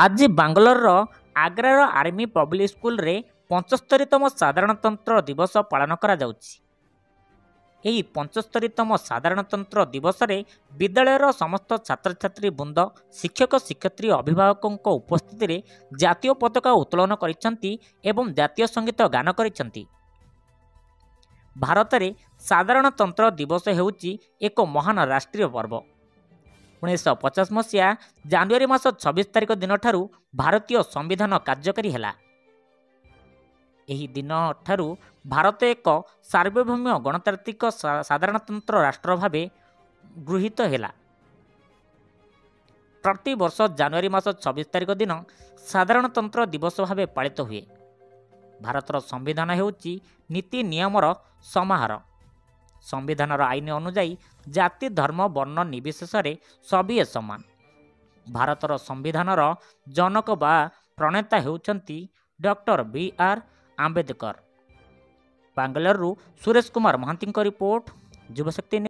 ଆଜି ବାଙ୍ଗାଲୋରର ଆଗ୍ରାର army public ସ୍କୁଲରେ 75ତମ ସାଧାରଣତନ୍ତ୍ର ଦିବସ ପାଳନ କରାଯାଉଛି। ଏହି 75ତମ ସାଧାରଣତନ୍ତ୍ର ଦିବସରେ ବିଦ୍ୟାଳୟର ସମସ୍ତ ଛାତ୍ରଛାତ୍ରୀ ବୃନ୍ଦ, ଶିକ୍ଷକ ଶିକ୍ଷୟିତ୍ରୀ ଅଭିଭାବକଙ୍କ ଉପସ୍ଥିତିରେ ଜାତୀୟ ପତାକା ଉତ୍ତୋଳନ କରିଛନ୍ତି ଏବଂ ଜାତୀୟ ସଙ୍ଗୀତ ଗାନ କରିଛନ୍ତି। ଭାରତରେ ସାଧାରଣତନ୍ତ୍ର ଦିବସ ହେଉଛି ଏକ ମହାନ ରାଷ୍ଟ୍ରୀୟ ପର୍ବ। 1950 ମସିହା ଜାନୁଆରୀ ମାସ 26 ତାରିଖ ଦିନଠାରୁ ଭାରତୀୟ ସମ୍ବିଧାନ କାର୍ଯ୍ୟକାରୀ ହେଲା। ଏହି ଦିନଠାରୁ ଭାରତ ଏକ ସାର୍ବଭୌମ ଗଣତାନ୍ତ୍ରିକ ସାଧାରଣତନ୍ତ୍ର ରାଷ୍ଟ୍ର ଭାବେ ଗୃହୀତ ହେଲା। ପ୍ରତିବର୍ଷ ଜାନୁଆରୀ ମାସ 26 ତାରିଖ ଦିନ ସାଧାରଣତନ୍ତ୍ର ଦିବସ ଭାବେ ପାଳିତ ହୁଏ। ଭାରତର ସମ୍ବିଧାନ ହେଉଛି ନୀତି ନିୟମର ସମାହାର। ସମ୍ବିଧାନର ଆଇନ ଅନୁଯାୟୀ ଜାତି ଧର୍ମ ବର୍ଣ୍ଣ ନିର୍ବିଶେଷରେ ସଭିଏ ସମାନ। ଭାରତର ସମ୍ବିଧାନର ଜନକ ବା ପ୍ରଣେତା ହେଉଛନ୍ତି ଡକ୍ଟର B.R. ଆମ୍ବେଦକର। ବାଙ୍ଗାଲୋରରୁ ସୁରେଶ କୁମାର ମହାନ୍ତିଙ୍କ ରିପୋର୍ଟ, ଯୁବଶକ୍ତି।